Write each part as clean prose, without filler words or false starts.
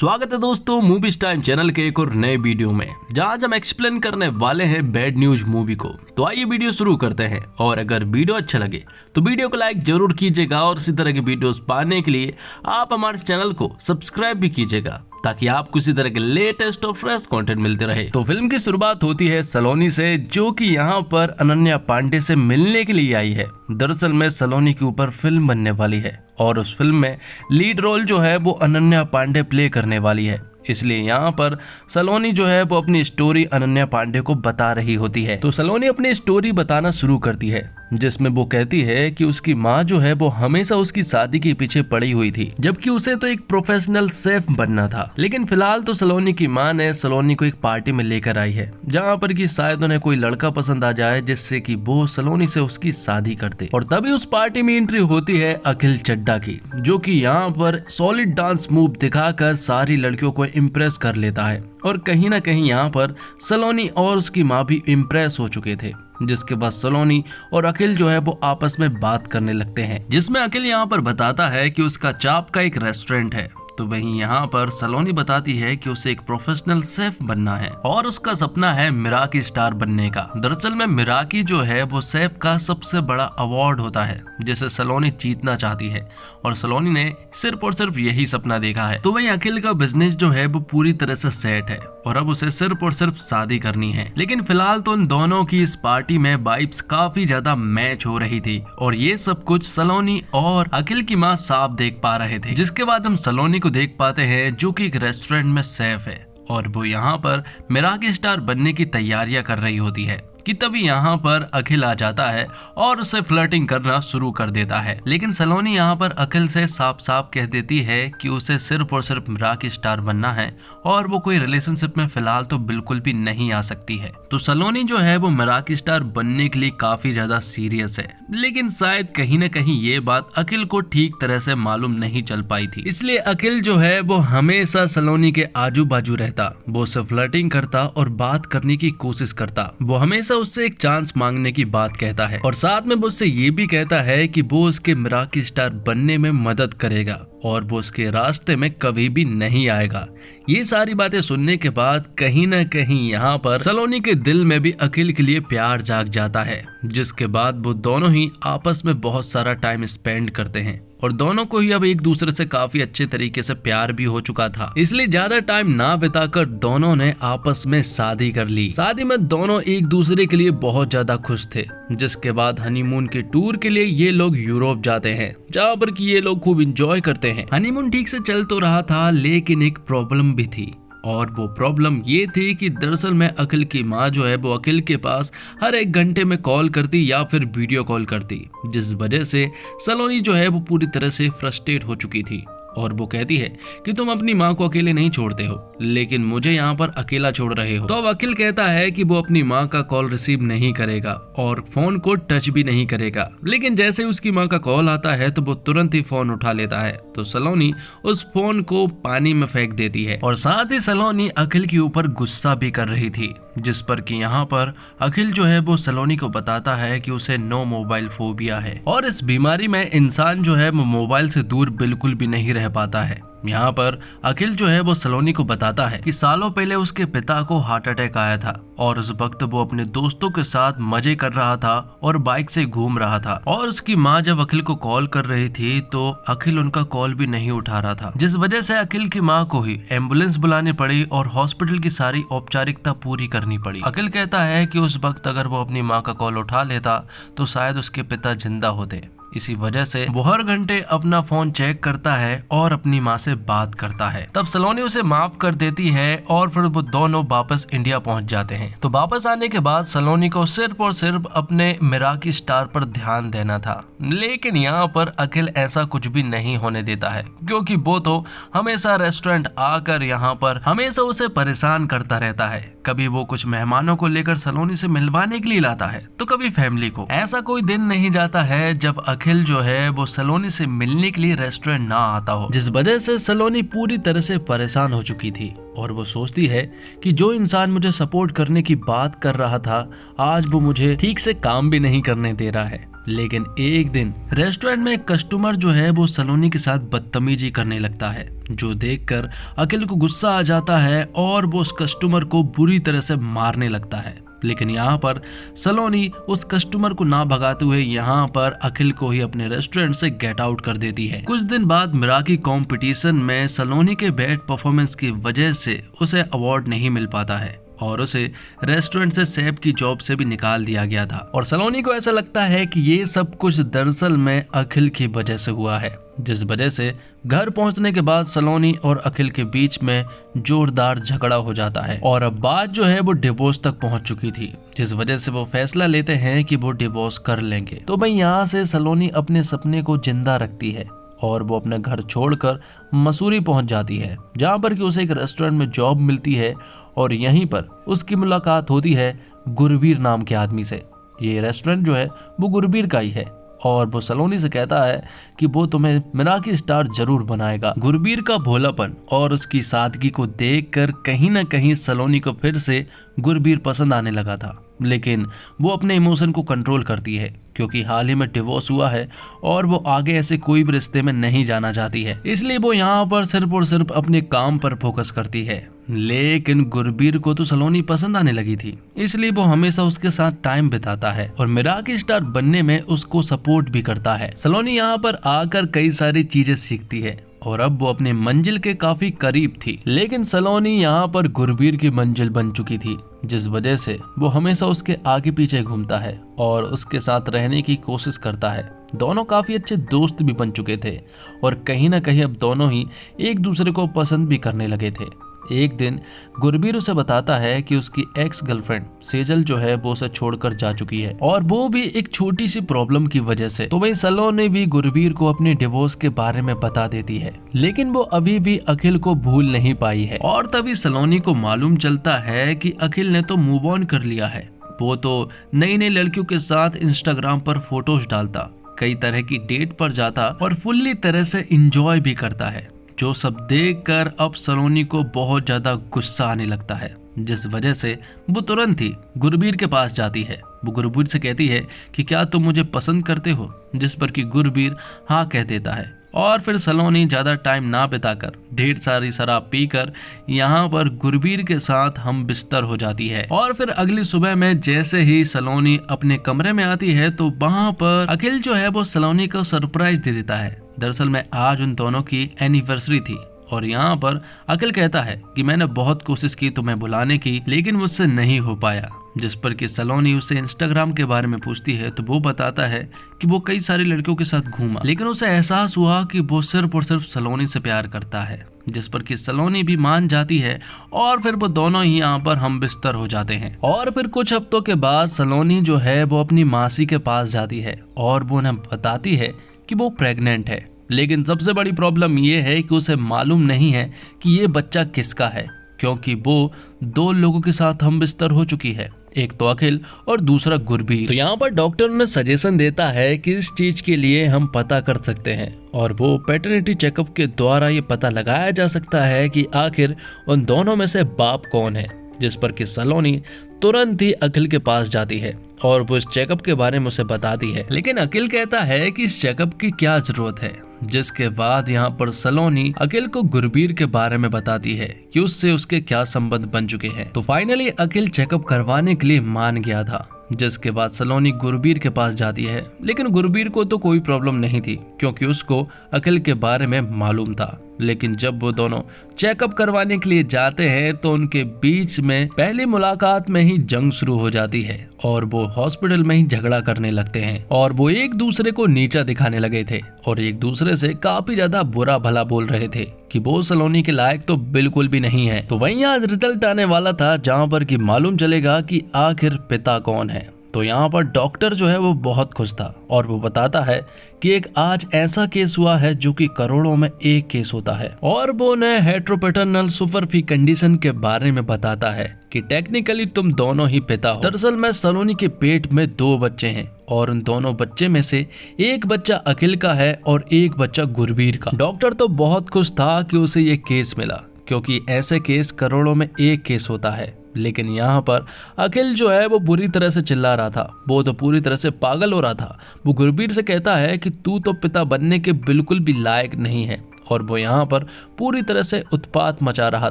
स्वागत है दोस्तों मूवीज टाइम चैनल के एक और नए वीडियो में, जहां हम एक्सप्लेन करने वाले हैं बैड न्यूज मूवी को। तो आइए वीडियो शुरू करते हैं। और अगर वीडियो अच्छा लगे तो वीडियो को लाइक जरूर कीजिएगा और इसी तरह की वीडियोस पाने के लिए आप हमारे चैनल को सब्सक्राइब भी कीजिएगा, ताकि आपको इसी तरह के लेटेस्ट और फ्रेश कंटेंट मिलते रहे। तो फिल्म की शुरुआत होती है सलोनी से, जो कि यहाँ पर अनन्या पांडे से मिलने के लिए आई है। दरअसल में सलोनी के ऊपर फिल्म बनने वाली है और उस फिल्म में लीड रोल जो है वो अनन्या पांडे प्ले करने वाली है। इसलिए यहाँ पर सलोनी जो है वो अपनी स्टोरी अनन्या पांडे को बता रही होती है। तो सलोनी अपनी स्टोरी बताना शुरू करती है, जिसमें वो कहती है कि उसकी माँ जो है वो हमेशा उसकी शादी के पीछे पड़ी हुई थी, जबकि उसे तो एक प्रोफेशनल शेफ बनना था। लेकिन फिलहाल तो सलोनी की माँ ने सलोनी को एक पार्टी में लेकर आई है, जहाँ पर कि शायद उन्हें कोई लड़का पसंद आ जाए जिससे कि वो सलोनी से उसकी शादी करते। और तभी उस पार्टी में एंट्री होती है अखिल चड्ढा की, जो कि यहाँ पर सॉलिड डांस मूव दिखाकर सारी लड़कियों को इम्प्रेस कर लेता है। और कहीं ना कहीं यहाँ पर सलोनी और उसकी माँ भी इम्प्रेस हो चुके थे, जिसके बाद सलोनी और अखिल जो है वो आपस में बात करने लगते हैं, जिसमें अखिल यहाँ पर बताता है कि उसका चाप का एक रेस्टोरेंट है। तो वहीं यहाँ पर सलोनी बताती है कि उसे एक प्रोफेशनल शेफ बनना है और उसका सपना है मिराकी स्टार बनने का। दरअसल में मिराकी जो है वो शेफ का सबसे बड़ा अवार्ड होता है, जिसे सलोनी जीतना चाहती है और सलोनी ने सिर्फ और सिर्फ यही सपना देखा है। तो वहीं अखिल का बिजनेस जो है वो पूरी तरह से सेट है और अब उसे सिर्फ और सिर्फ शादी करनी है। लेकिन फिलहाल तो उन दोनों की इस पार्टी में वाइब्स काफी ज्यादा मैच हो रही थी और ये सब कुछ सलोनी और अखिल की माँ साफ देख पा रहे थे। जिसके बाद हम सलोनी को देख पाते हैं, जो कि एक रेस्टोरेंट में शेफ है और वो यहाँ पर मिराकी स्टार बनने की तैयारियां कर रही होती है कि तभी यहाँ पर अखिल आ जाता है और उससे फ्लर्टिंग करना शुरू कर देता है। लेकिन सलोनी यहाँ पर अखिल से साफ साफ कह देती है कि उसे सिर्फ और सिर्फ मिराकी स्टार बनना है और वो कोई रिलेशनशिप में फिलहाल तो बिल्कुल भी नहीं आ सकती है। तो सलोनी जो है वो मिराकी स्टार बनने के लिए काफी ज्यादा सीरियस है, लेकिन शायद कहीं न कहीं ये बात अखिल को ठीक तरह से मालूम नहीं चल पाई थी। इसलिए अखिल जो है वो हमेशा सलोनी के आजू बाजू रहता, वो उससे फ्लर्टिंग करता और बात करने की कोशिश करता। वो हमेशा उससे एक चांस मांगने की बात कहता है और साथ में वो उससे ये भी कहता है कि वो उसके मिराकी स्टार बनने में मदद करेगा और वो उसके रास्ते में कभी भी नहीं आएगा। ये सारी बातें सुनने के बाद कहीं ना कहीं यहाँ पर सलोनी के दिल में भी अखिल के लिए प्यार जाग जाता है, जिसके बाद वो दोनों ही आपस में बहुत सारा टाइम स्पेंड करते हैं और दोनों को ही अब एक दूसरे से काफी अच्छे तरीके से प्यार भी हो चुका था। इसलिए ज्यादा टाइम ना बिताकर दोनों ने आपस में शादी कर ली। शादी में दोनों एक दूसरे के लिए बहुत ज्यादा खुश थे। जिसके बाद हनीमून के टूर के लिए ये लोग यूरोप जाते हैं, जहाँ पर कि ये लोग खूब एंजॉय करते हैं। हनीमून ठीक से चल तो रहा था, लेकिन एक प्रॉब्लम भी थी और वो प्रॉब्लम ये थी कि दरअसल में अखिल की माँ जो है वो अखिल के पास हर एक घंटे में कॉल करती या फिर वीडियो कॉल करती, जिस वजह से सलोनी जो है वो पूरी तरह से फ्रस्ट्रेट हो चुकी थी। और वो कहती है कि तुम अपनी माँ को अकेले नहीं छोड़ते हो, लेकिन मुझे यहाँ पर अकेला छोड़ रहे हो। तो अब अखिल कहता है कि वो अपनी माँ का कॉल रिसीव नहीं करेगा और फोन को टच भी नहीं करेगा। लेकिन जैसे ही उसकी माँ का कॉल आता है तो वो तुरंत ही फोन उठा लेता है। तो सलोनी उस फोन को पानी में फेंक देती है और साथ ही सलोनी अखिल के ऊपर गुस्सा भी कर रही थी, जिस पर कि यहाँ पर अखिल जो है वो सलोनी को बताता है कि उसे नो मोबाइल फोबिया है और इस बीमारी में इंसान जो है वो मोबाइल से दूर बिल्कुल भी नहीं रह पाता है। यहाँ पर अखिल जो है वो सलोनी को बताता है कि सालों पहले उसके पिता को हार्ट अटैक आया था और उस वक्त वो अपने दोस्तों के साथ मजे कर रहा था और बाइक से घूम रहा था। और उसकी माँ जब अखिल को कॉल कर रही थी तो अखिल उनका कॉल भी नहीं उठा रहा था, जिस वजह से अखिल की माँ को ही एम्बुलेंस बुलानी पड़ी और हॉस्पिटल की सारी औपचारिकता पूरी करनी पड़ी। अखिल कहता है कि उस वक्त अगर वो अपनी माँ का कॉल उठा लेता तो शायद उसके पिता जिंदा होते। इसी वजह से वो हर घंटे अपना फोन चेक करता है और अपनी माँ से बात करता है। तब सलोनी उसे माफ कर देती है और फिर वो दोनों वापस इंडिया पहुंच जाते हैं। तो वापस आने के बाद सलोनी को सिर्फ और सिर्फ अपने मिराकी स्टार पर ध्यान देना था, लेकिन यहाँ पर अखिल ऐसा कुछ भी नहीं होने देता है, क्योंकि वो तो हमेशा रेस्टोरेंट आकर यहाँ पर हमेशा उसे परेशान करता रहता है। कभी वो कुछ मेहमानों को लेकर सलोनी से मिलवाने के लिए लाता है तो कभी फैमिली को। ऐसा कोई दिन नहीं जाता है जब अखिल जो है वो सलोनी से मिलने के लिए रेस्टोरेंट ना आता हो, जिस वजह से सलोनी पूरी तरह से परेशान हो चुकी थी और वो सोचती है कि जो इंसान मुझे सपोर्ट करने की बात कर रहा था आज वो मुझे ठीक से काम भी नहीं करने दे रहा है। लेकिन एक दिन रेस्टोरेंट में एक कस्टमर जो है वो सलोनी के साथ बदतमीजी करने लगता है, जो देखकर अखिल को गुस्सा आ जाता है और वो उस कस्टमर को बुरी तरह से मारने लगता है। लेकिन यहाँ पर सलोनी उस कस्टमर को ना भगाते हुए यहाँ पर अखिल को ही अपने रेस्टोरेंट से गेट आउट कर देती है। कुछ दिन बाद मिराकी कंपटीशन में सलोनी के बैड परफॉर्मेंस की वजह से उसे अवार्ड नहीं मिल पाता है और उसे रेस्टोरेंट से शेफ की जॉब से भी निकाल दिया गया था। और सलोनी को ऐसा लगता है कि ये सब कुछ दरअसल में अखिल की वजह से हुआ है, जिस वजह से घर पहुंचने के बाद सलोनी और अखिल के बीच में जोरदार झगड़ा हो जाता है और अब बात जो है वो डिवोर्स तक पहुंच चुकी थी, जिस वजह से वो फैसला लेते हैं कि वो डिवोर्स कर लेंगे। तो भाई यहाँ से सलोनी अपने सपने को जिंदा रखती है और वो अपने घर छोड़कर मसूरी पहुंच जाती है, जहां पर कि उसे एक रेस्टोरेंट में जॉब मिलती है और यहीं पर उसकी मुलाकात होती है गुरबीर नाम के आदमी से। ये रेस्टोरेंट जो है वो गुरबीर का ही है और वो सलोनी से कहता है कि वो तुम्हें मिराकी स्टार जरूर बनाएगा। गुरबीर का भोलापन और उसकी सादगी को देखकर कहीं ना कहीं सलोनी को फिर से गुरबीर पसंद आने लगा था, लेकिन वो अपने इमोशन को कंट्रोल करती है क्योंकि हाल ही में डिवोर्स हुआ है और वो आगे ऐसे कोई भी रिश्ते में नहीं जाना चाहती है, इसलिए वो यहाँ पर सिर्फ और सिर्फ अपने काम पर फोकस करती है। लेकिन गुरबीर को तो सलोनी पसंद आने लगी थी, इसलिए वो हमेशा उसके साथ टाइम बिताता है और मिराकी स्टार बनने में उसको सपोर्ट भी करता है। सलोनी यहाँ पर आकर कई सारी चीजें सीखती है और अब वो अपने मंजिल के काफी करीब थी, लेकिन सलोनी यहाँ पर गुरबीर की मंजिल बन चुकी थी, जिस वजह से वो हमेशा उसके आगे पीछे घूमता है और उसके साथ रहने की कोशिश करता है। दोनों काफी अच्छे दोस्त भी बन चुके थे और कहीं ना कहीं अब दोनों ही एक दूसरे को पसंद भी करने लगे थे। एक दिन गुरबीर उसे बताता है कि उसकी एक्स गर्लफ्रेंड सेजल जो है वो उसे छोड़कर जा चुकी है और वो भी एक छोटी सी प्रॉब्लम की वजह से। तो वही सलोनी भी गुरबीर को अपने डिवोर्स के बारे में बता देती है, लेकिन वो अभी भी अखिल को भूल नहीं पाई है। और तभी सलोनी को मालूम चलता है कि अखिल ने तो मूव ऑन कर लिया है। वो तो नई नई लड़कियों के साथ इंस्टाग्राम पर फोटोज डालता, कई तरह की डेट पर जाता और फुल्ली तरह से इंजॉय भी करता है, जो सब देखकर अब सलोनी को बहुत ज्यादा गुस्सा आने लगता है, जिस वजह से वो तुरंत ही गुरबीर के पास जाती है। वो गुरबीर से कहती है कि क्या तुम मुझे पसंद करते हो, जिस पर कि गुरबीर हाँ कह देता है और फिर सलोनी ज्यादा टाइम ना बिताकर ढेर सारी शराब पीकर यहाँ पर गुरबीर के साथ हम बिस्तर हो जाती है। और फिर अगली सुबह में जैसे ही सलोनी अपने कमरे में आती है तो वहाँ पर अखिल जो है वो सलोनी को सरप्राइज दे देता है। दरअसल में आज उन दोनों की एनिवर्सरी थी और यहाँ पर अखिल कहता है कि मैंने बहुत कोशिश की तुम्हें बुलाने की, लेकिन मुझसे नहीं हो पाया, जिस पर कि सलोनी उससे इंस्टाग्राम के बारे में पूछती है तो वो बताता है कि वो कई सारी लड़कियों के साथ घूमा, लेकिन उसे एहसास हुआ कि वो सिर्फ और सिर्फ सलोनी से प्यार करता है, जिस पर कि सलोनी भी मान जाती है और फिर वो दोनों ही यहाँ पर हम बिस्तर हो जाते हैं। और फिर कुछ हफ्तों के बाद सलोनी जो है वो अपनी मासी के पास जाती है और वो उन्हें बताती है कि वो प्रेग्नेंट है, लेकिन सबसे बड़ी प्रॉब्लम ये है कि उसे मालूम नहीं है कि ये बच्चा किसका है, क्योंकि वो दो लोगों के साथ हम बिस्तर हो चुकी है, एक तो अखिल और दूसरा गुरबीर। तो यहाँ पर डॉक्टर ने सजेशन देता है कि इस चीज के लिए हम पता कर सकते हैं और वो पैटर्निटी चेकअप के द्वारा ये पता लगाया जा सकता है कि आखिर उन दोनों में से बाप कौन है, जिस पर कि सलोनी तुरंत ही अखिल के पास जाती है और वो इस चेकअप के बारे में उसे बताती है, लेकिन अखिल कहता है कि इस चेकअप की क्या जरूरत है, जिसके बाद यहाँ पर सलोनी अखिल को गुरबीर के बारे में बताती है कि उससे उसके क्या संबंध बन चुके हैं। तो फाइनली अखिल चेकअप करवाने के लिए मान गया था, जिसके बाद सलोनी गुरबीर के पास जाती है, लेकिन गुरबीर को तो कोई प्रॉब्लम नहीं थी क्योंकि उसको अखिल के बारे में मालूम था। लेकिन जब वो दोनों चेकअप करवाने के लिए जाते हैं तो उनके बीच में पहली मुलाकात में ही जंग शुरू हो जाती है और वो हॉस्पिटल में ही झगड़ा करने लगते हैं और वो एक दूसरे को नीचा दिखाने लगे थे और एक दूसरे से काफी ज्यादा बुरा भला बोल रहे थे कि वो सलोनी के लायक तो बिल्कुल भी नहीं है। तो वहीं आज रिजल्ट आने वाला था जहाँ पर कि मालूम चलेगा कि आखिर पिता कौन है। तो यहाँ पर डॉक्टर जो है वो बहुत खुश था और वो बताता है कि एक आज ऐसा केस हुआ है जो कि करोड़ों में एक केस होता है और वो उन्हें हेट्रोपैटर्नल सुपरफी कंडीशन के बारे में बताता है कि टेक्निकली तुम दोनों ही पिता हो। दरअसल में सलोनी के पेट में 2 बच्चे हैं और उन दोनों बच्चे में से एक बच्चा अखिल का है और एक बच्चा गुरबीर का। डॉक्टर तो बहुत खुश था कि उसे ये केस मिला क्योंकि ऐसे केस करोड़ों में एक केस होता है लेकिन यहाँ पर अखिल जो है वो बुरी तरह से चिल्ला रहा था, वो तो पूरी तरह से पागल हो रहा था। वो गुरबीर से कहता है कि तू तो पिता बनने के बिल्कुल भी लायक नहीं है, और वो यहाँ पर पूरी तरह से उत्पात मचा रहा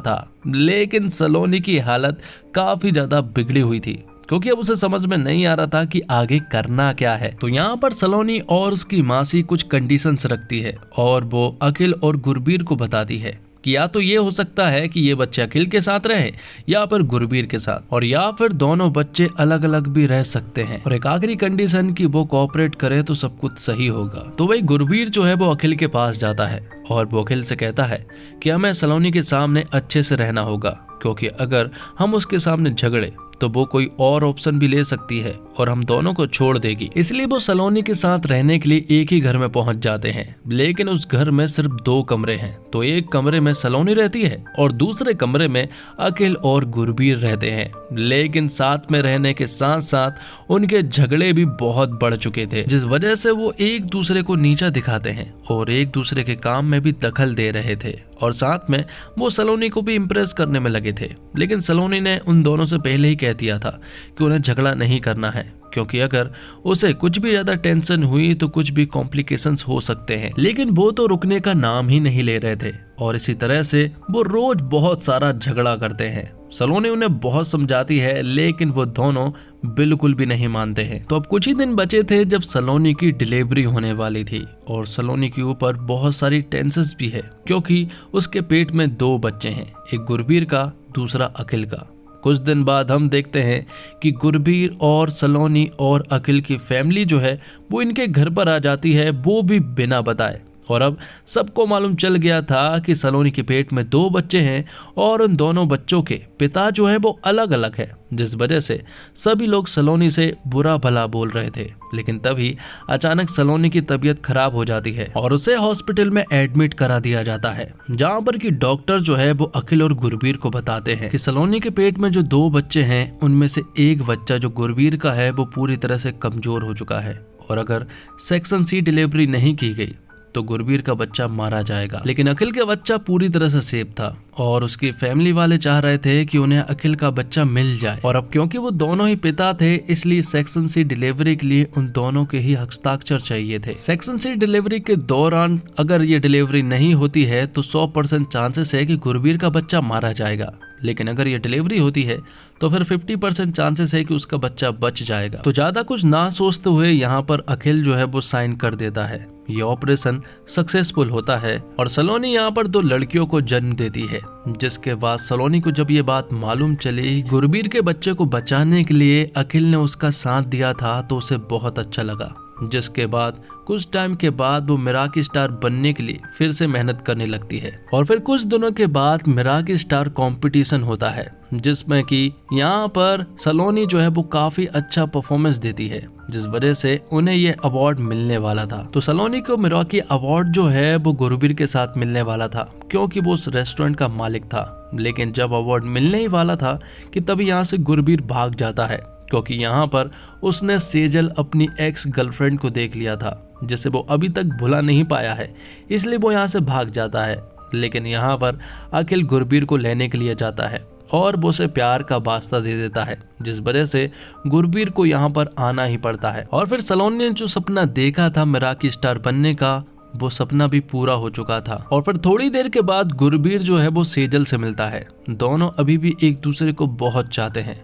था। लेकिन सलोनी की हालत काफी ज्यादा बिगड़ी हुई थी, क्योंकि अब उसे समझ में नहीं आ रहा था कि आगे करना क्या है। तो यहाँ पर सलोनी और उसकी मासी कुछ कंडीशंस रखती है, और वो अखिल और गुरबीर को बताती है कि या तो ये हो सकता है कि ये बच्चे अखिल के साथ रहे या फिर गुरबीर के साथ, और या फिर दोनों बच्चे अलग अलग भी रह सकते हैं, और एक आखिरी कंडीशन कि वो कोऑपरेट करे तो सब कुछ सही होगा। तो वही गुरबीर जो है वो अखिल के पास जाता है, और वो अखिल से कहता है कि हमें सलोनी के सामने अच्छे से रहना होगा, क्योंकि अगर हम उसके सामने झगड़े तो वो कोई और ऑप्शन भी ले सकती है और हम दोनों को छोड़ देगी। इसलिए वो सलोनी के साथ रहने के लिए एक ही घर में पहुंच जाते हैं, लेकिन उस घर में सिर्फ 2 कमरे हैं। तो एक कमरे में सलोनी रहती है और दूसरे कमरे में अखिल और गुरबीर रहते हैं। लेकिन साथ में रहने के साथ साथ उनके झगड़े भी बहुत बढ़ चुके थे, जिस वजह से वो एक दूसरे को नीचा दिखाते हैं और एक दूसरे के काम में भी दखल दे रहे थे, और साथ में वो सलोनी को भी इम्प्रेस करने में लगे थे। लेकिन सलोनी ने उन दोनों से पहले ही कह दिया था कि उन्हें झगड़ा नहीं करना है, क्योंकि अगर उसे कुछ भी ज्यादा टेंशन हुई तो कुछ भी कॉम्प्लिकेशंस हो सकते हैं। लेकिन वो तो रुकने का नाम ही नहीं ले रहे थे, और इसी तरह से वो रोज बहुत सारा झगड़ा करते हैं। सलोनी उन्हें बहुत समझाती है, लेकिन वो दोनों बिल्कुल भी नहीं मानते हैं। तो अब कुछ ही दिन बचे थे जब सलोनी की डिलीवरी होने वाली थी, और सलोनी के ऊपर बहुत सारी टेंशन्स भी है, क्योंकि उसके पेट में 2 बच्चे हैं, एक गुरबीर का, दूसरा अखिल का। कुछ दिन बाद हम देखते हैं कि गुरबीर और सलोनी और अखिल की फैमिली जो है वो इनके घर पर आ जाती है, वो भी बिना बताए। और अब सबको मालूम चल गया था कि सलोनी के पेट में 2 बच्चे हैं, और उन दोनों बच्चों के पिता जो है वो अलग अलग है, जिस वजह से सभी लोग सलोनी से बुरा भला बोल रहे थे। लेकिन तभी अचानक सलोनी की तबीयत खराब हो जाती है और उसे हॉस्पिटल में एडमिट करा दिया जाता है, जहाँ पर कि डॉक्टर जो है वो अखिल और गुरबीर को बताते हैं कि सलोनी के पेट में जो 2 बच्चे हैं उनमें से एक बच्चा जो गुरबीर का है वो पूरी तरह से कमजोर हो चुका है, और अगर सेक्शन C डिलीवरी नहीं की गई तो गुरबीर का बच्चा मारा जाएगा। लेकिन अखिल का बच्चा पूरी तरह से सेफ था, और उसकी फैमिली वाले चाह रहे थे कि उन्हें अखिल का बच्चा मिल जाए, और अब क्योंकि वो दोनों ही पिता थे इसलिए सेक्शन C डिलीवरी के लिए उन दोनों के ही हस्ताक्षर चाहिए थे। सेक्शन C डिलीवरी के दौरान अगर ये डिलीवरी नहीं होती है तो 100% चांसेस है कि गुरबीर का बच्चा मारा जाएगा, लेकिन अगर ये डिलीवरी होती है तो फिर 50% चांसेस है कि उसका बच्चा बच जाएगा। तो ज्यादा कुछ ना सोचते हुए यहाँ पर अखिल जो है वो साइन कर देता है। ये ऑपरेशन सक्सेसफुल होता है, और सलोनी यहाँ पर 2 लड़कियों को जन्म देती है, जिसके बाद सलोनी को जब ये बात मालूम चली गुरबीर के बच्चे को बचाने के लिए अखिल ने उसका साथ दिया था, तो उसे बहुत अच्छा लगा। जिसके बाद कुछ टाइम के बाद वो मिराकी स्टार बनने के लिए फिर से मेहनत करने लगती है, और फिर कुछ दिनों के बाद मिराकी स्टार कंपटीशन होता है, जिसमें कि यहाँ पर सलोनी जो है वो काफी अच्छा परफॉर्मेंस देती है, जिस वजह से उन्हें ये अवार्ड मिलने वाला था। तो सलोनी को मिराकी अवार्ड जो है वो गुरबीर के साथ मिलने वाला था, क्योंकि वो उस रेस्टोरेंट का मालिक था। लेकिन जब अवार्ड मिलने ही वाला था कि तभी यहाँ से गुरबीर भाग जाता है, क्योंकि यहाँ पर उसने सेजल अपनी एक्स गर्लफ्रेंड को देख लिया था, जिसे वो अभी तक भुला नहीं पाया है, इसलिए वो यहाँ से भाग जाता है। लेकिन यहाँ पर अखिल गुरबीर को लेने के लिए जाता है और वो उसे प्यार का वास्ता दे देता है, जिस वजह से गुरबीर को यहाँ पर आना ही पड़ता है। और फिर सलोनी ने जो सपना देखा था मिराकी स्टार बनने का, वो सपना भी पूरा हो चुका था। और फिर थोड़ी देर के बाद गुरबीर जो है वो सेजल से मिलता है। दोनों अभी भी एक दूसरे को बहुत चाहते हैं,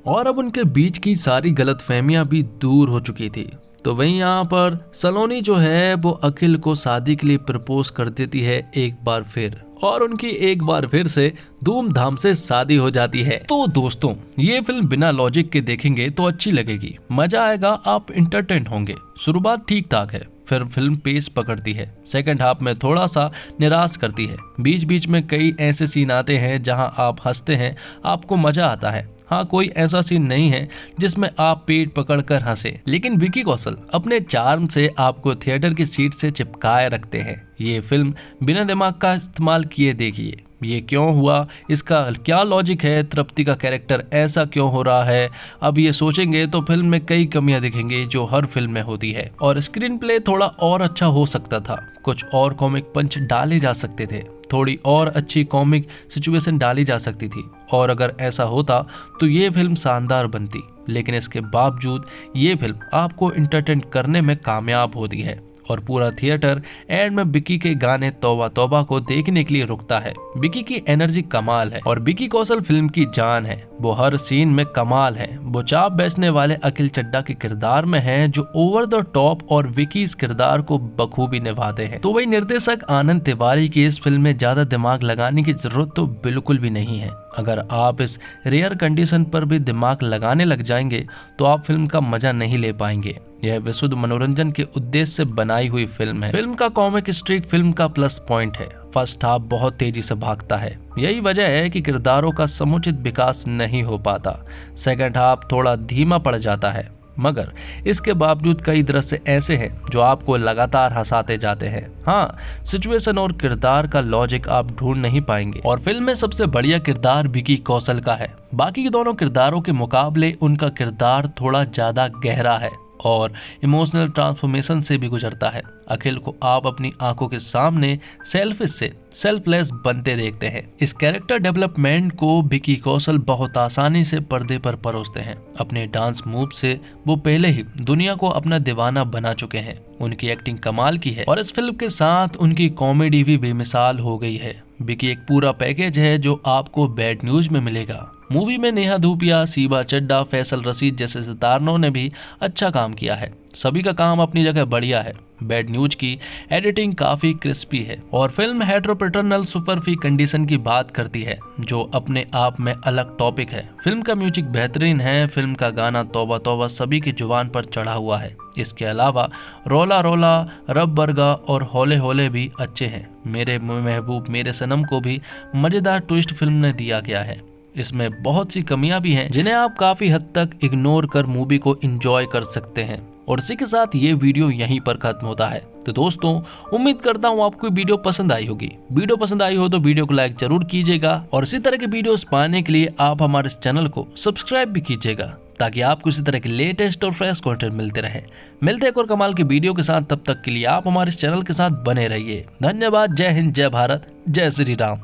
और अब उनके बीच की सारी गलतफहमियां भी दूर हो चुकी थी। तो वहीं यहाँ पर सलोनी जो है वो अखिल को शादी के लिए प्रपोज कर देती है एक बार फिर, और उनकी एक बार फिर से धूमधाम से शादी हो जाती है। तो दोस्तों, ये फिल्म बिना लॉजिक के देखेंगे तो अच्छी लगेगी, मजा आएगा, आप इंटरटेन होंगे। शुरुआत ठीक ठाक है, फिर फिल्म पेस पकड़ती है, सेकंड हाफ में थोड़ा सा निराश करती है, बीच बीच में कई ऐसे सीन आते हैं जहां आप हंसते हैं, आपको मजा आता है। हाँ, कोई ऐसा सीन नहीं है जिसमें आप पेट पकड़कर हंसे, लेकिन विकी कौशल अपने चार्म से आपको थिएटर की सीट से चिपकाए रखते हैं। ये फिल्म बिना दिमाग का इस्तेमाल किए देखिए, ये क्यों हुआ, इसका क्या लॉजिक है, तृप्ति का कैरेक्टर ऐसा क्यों हो रहा है, अब ये सोचेंगे तो फिल्म में कई कमियां दिखेंगी जो हर फिल्म में होती है। और स्क्रीन प्ले थोड़ा और अच्छा हो सकता था, कुछ और कॉमिक पंच डाले जा सकते थे, थोड़ी और अच्छी कॉमिक सिचुएशन डाली जा सकती थी, और अगर ऐसा होता तो ये फिल्म शानदार बनती। लेकिन इसके बावजूद ये फिल्म आपको एंटरटेन करने में कामयाब होती है और पूरा थिएटर एंड में विकी के गाने तौबा तौबा को देखने के लिए रुकता है। विकी की एनर्जी कमाल है और विकी कौशल फिल्म की जान है। वो हर सीन में कमाल है। वो चाप बेचने वाले अखिल चड्ढा के किरदार में है जो ओवर द टॉप, और विकी इस किरदार को बखूबी निभाते हैं। तो वही निर्देशक आनंद तिवारी की इस फिल्म में ज्यादा दिमाग लगाने की जरूरत तो बिल्कुल भी नहीं है। अगर आप इस रेयर कंडीशन पर भी दिमाग लगाने लग जाएंगे तो आप फिल्म का मजा नहीं ले पाएंगे। यह विशुद्ध मनोरंजन के उद्देश्य से बनाई हुई फिल्म है। फिल्म का कॉमिक स्ट्रिक फिल्म का प्लस पॉइंट है। फर्स्ट हाफ बहुत तेजी से भागता है, यही वजह है कि किरदारों का समुचित विकास नहीं हो पाता। सेकंड हाफ थोड़ा धीमा पड़ जाता है, मगर इसके बावजूद कई दृश्य ऐसे हैं जो आपको लगातार हंसाते जाते हैं। हाँ, सिचुएशन और किरदार का लॉजिक आप ढूंढ नहीं पाएंगे। और फिल्म में सबसे बढ़िया किरदार विकी कौशल का है। बाकी के दोनों किरदारों के मुकाबले उनका किरदार थोड़ा ज्यादा गहरा है और इमोशनल ट्रांसफॉर्मेशन से भी गुजरता है। अखिल को आप अपनी आंखों के सामने सेल्फिश से सेल्फलेस बनते देखते हैं। इस कैरेक्टर डेवलपमेंट को विकी कौशल बहुत आसानी से पर्दे पर परोसते हैं। अपने डांस मूव से वो पहले ही दुनिया को अपना दीवाना बना चुके हैं। उनकी एक्टिंग कमाल की है और इस फिल्म के साथ उनकी कॉमेडी भी बेमिसाल हो गई है। विकी एक पूरा पैकेज है जो आपको बैड न्यूज में मिलेगा। मूवी में नेहा धूपिया, शिवा चड्ढा, फैसल रशीद जैसे सितारों ने भी अच्छा काम किया है। सभी का काम अपनी जगह बढ़िया है। बैड न्यूज की एडिटिंग काफी क्रिस्पी है और फिल्म हेटेरोपेटर्नल सुपरफी कंडीशन की बात करती है जो अपने आप में अलग टॉपिक है। फिल्म का म्यूजिक बेहतरीन है। फिल्म का गाना तौबा तौबा सभी की जुबान पर चढ़ा हुआ है। इसके अलावा रोला रोला, रब बरगा और होले होले भी अच्छे हैं। मेरे महबूब मेरे सनम को भी मजेदार ट्विस्ट फिल्म ने दिया गया है। इसमें बहुत सी कमियां भी हैं जिन्हें आप काफी हद तक इग्नोर कर मूवी को एंजॉय कर सकते हैं। और इसी के साथ ये वीडियो यहीं पर खत्म होता है। तो दोस्तों, उम्मीद करता हूँ आपको वीडियो पसंद आई होगी। वीडियो पसंद आई हो तो वीडियो को लाइक जरूर कीजिएगा और इसी तरह के वीडियोस पाने के लिए आप हमारे इस चैनल को सब्सक्राइब भी कीजिएगा ताकि आपको इसी तरह के लेटेस्ट और फ्रेश कंटेंट मिलते रहे। मिलते हैं एक और कमाल की वीडियो के साथ। तब तक के लिए आप हमारे इस चैनल के साथ बने रहिए। धन्यवाद। जय हिंद, जय भारत, जय श्री राम।